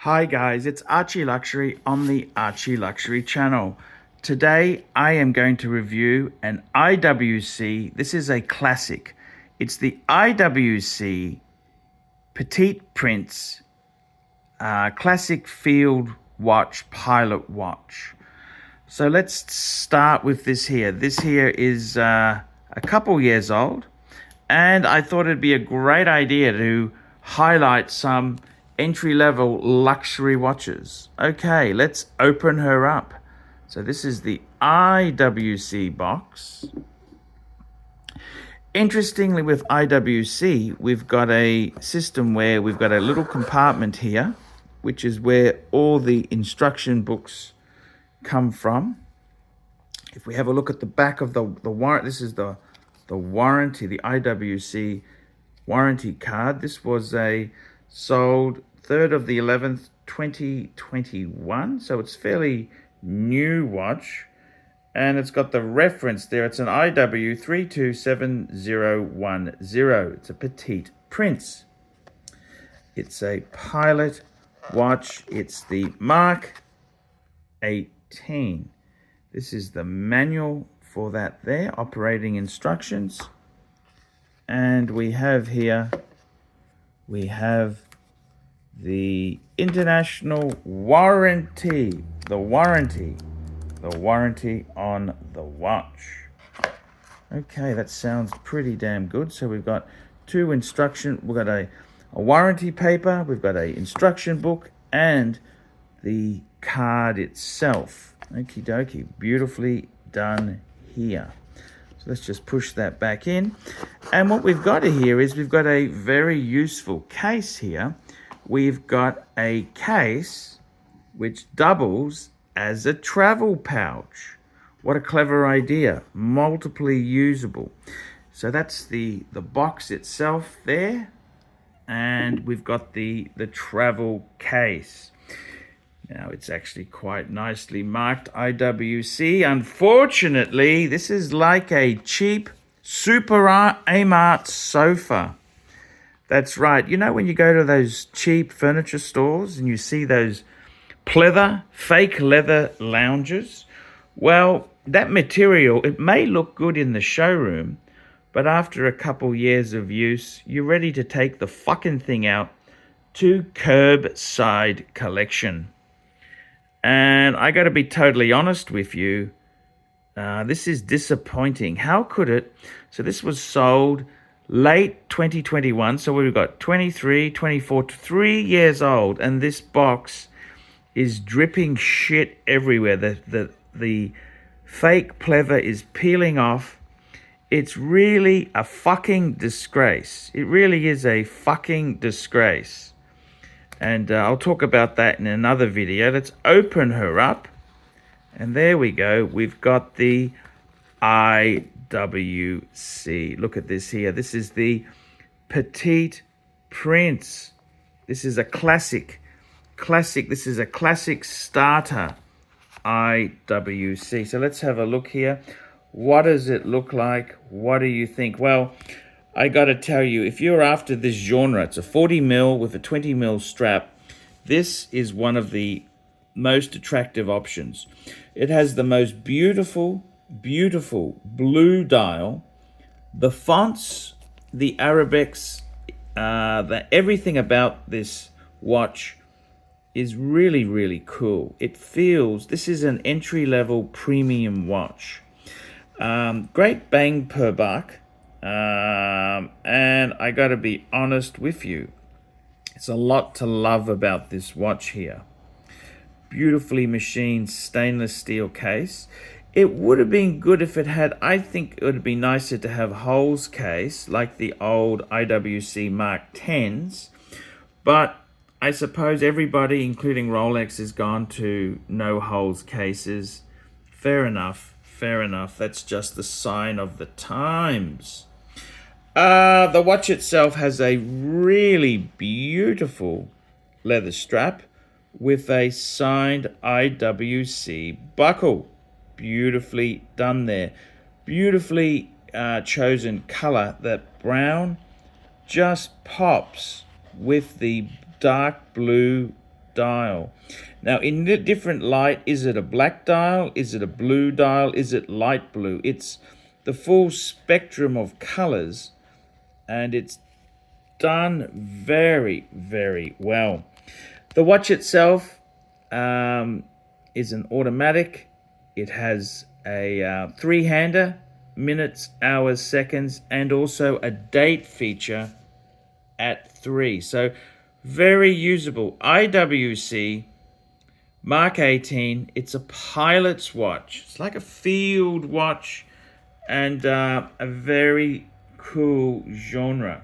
Hi guys, it's Archie Luxury on the Archie Luxury channel. Today I am going to review an IWC. This is a classic. It's the IWC Petit Prince Classic Field Watch Pilot Watch. So let's start with this here. This here is a couple years old, and I thought it'd be a great idea to highlight some entry-level luxury watches. Okay, let's open her up. So this is the IWC box. Interestingly, with IWC, we've got a system where we've got a little compartment here, which is where all the instruction books come from. If we have a look at the back of the warrant, this is the warranty, the IWC warranty card. This was sold 3rd of the 11th, 2021. So it's fairly new watch. And it's got the reference there. It's an IW327010. It's a Petit Prince. It's a pilot watch. It's the Mark 18. This is the manual for that there, operating instructions. And we have here, we have the international warranty, the warranty on the watch. Okay, that sounds pretty damn good. So we've got we've got a warranty paper, we've got a instruction book, and the card itself. Okie dokie, beautifully done here. So let's just push that back in. And what we've got here is we've got a very useful case here. We've got a case which doubles as a travel pouch. What a clever idea. Multiply usable. So that's the box itself there. And we've got the travel case. Now it's actually quite nicely marked IWC. Unfortunately, this is like a cheap Super Amart sofa. That's right. You know when you go to those cheap furniture stores and you see those fake leather lounges? Well, that material, it may look good in the showroom, but after a couple years of use, you're ready to take the fucking thing out to curbside collection. And I got to be totally honest with you, this is disappointing. How could it? So this was sold late 2021, so we've got 23, 24, 3 years old, and this box is dripping shit everywhere. The fake pleather is peeling off. It's really a fucking disgrace. It really is a fucking disgrace. And I'll talk about that in another video. Let's open her up. And there we go. We've got the IWC. Look at this here. This is the Petit Prince. This is a classic. This is a classic starter IWC. So let's have a look here. What does it look like? What do you think? Well, I got to tell you, if you're after this genre, it's a 40mm with a 20mm strap. This is one of the most attractive options. It has the most beautiful blue dial. The fonts, the Arabics, everything about this watch is really, really cool. It feels, this is an entry-level premium watch. Great bang per buck. And I got to be honest with you, it's a lot to love about this watch here. Beautifully machined stainless steel case. It would have been good if it had, I think it would be nicer to have holes case like the old IWC Mark 10s, but I suppose everybody, including Rolex, has gone to no holes cases. Fair enough. That's just the sign of the times. The watch itself has a really beautiful leather strap with a signed IWC buckle. Beautifully done there. Beautifully chosen color. That brown just pops with the dark blue dial. Now, in the different light, is it a black dial? Is it a blue dial? Is it light blue? It's the full spectrum of colors, and it's done very, very well. The watch itself is an automatic. It has a three-hander, minutes, hours, seconds, and also a date feature at 3. So very usable. IWC Mark 18. It's a pilot's watch. It's like a field watch, and a very cool genre.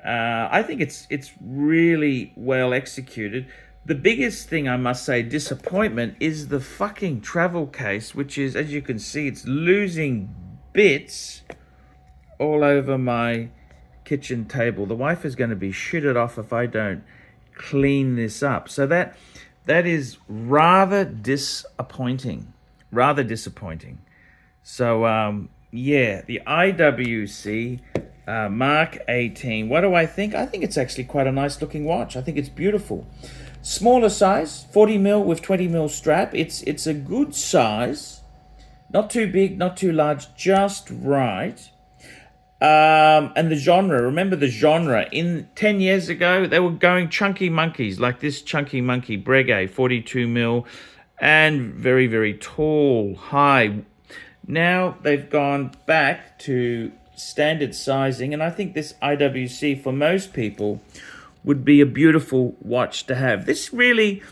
I think it's really well executed. The biggest thing, I must say, disappointment, is the fucking travel case, which is, as you can see, it's losing bits all over my kitchen table. The wife is going to be shitted off if I don't clean this up. So that is rather disappointing. So yeah, the IWC Mark 18. What do I think? I think it's actually quite a nice looking watch. I think it's beautiful. Smaller size, 40mm with 20mm strap. It's a good size. Not too big, not too large, just right. And the genre, remember the genre. 10 years ago, they were going chunky monkeys, like this chunky monkey, Breguet, 42mm, and very, very tall, high. Now they've gone back to standard sizing, and I think this IWC, for most people, would be a beautiful watch to have. This really,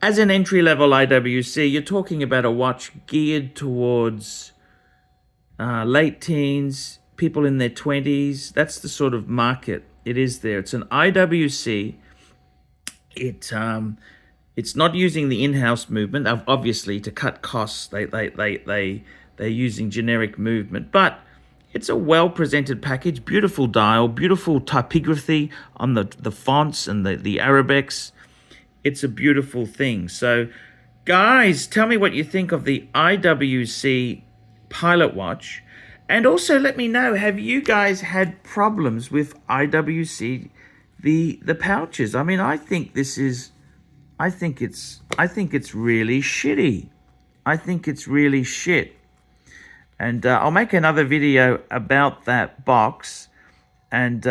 as an entry-level IWC, you're talking about a watch geared towards late teens, people in their 20s. That's the sort of market it is there. It's an IWC. It's not using the in-house movement, obviously, to cut costs. They're using generic movement, but it's a well-presented package, beautiful dial, beautiful typography on the fonts and the Arabics. It's a beautiful thing. So, guys, tell me what you think of the IWC Pilot Watch. And also let me know, have you guys had problems with IWC, the pouches? I mean, I think it's really shitty. I think it's really shit. And I'll make another video about that box, and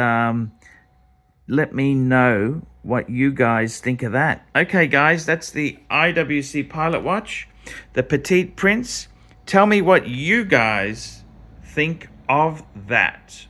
let me know what you guys think of that. Okay, guys, that's the IWC Pilot Watch, the Petit Prince. Tell me what you guys think of that.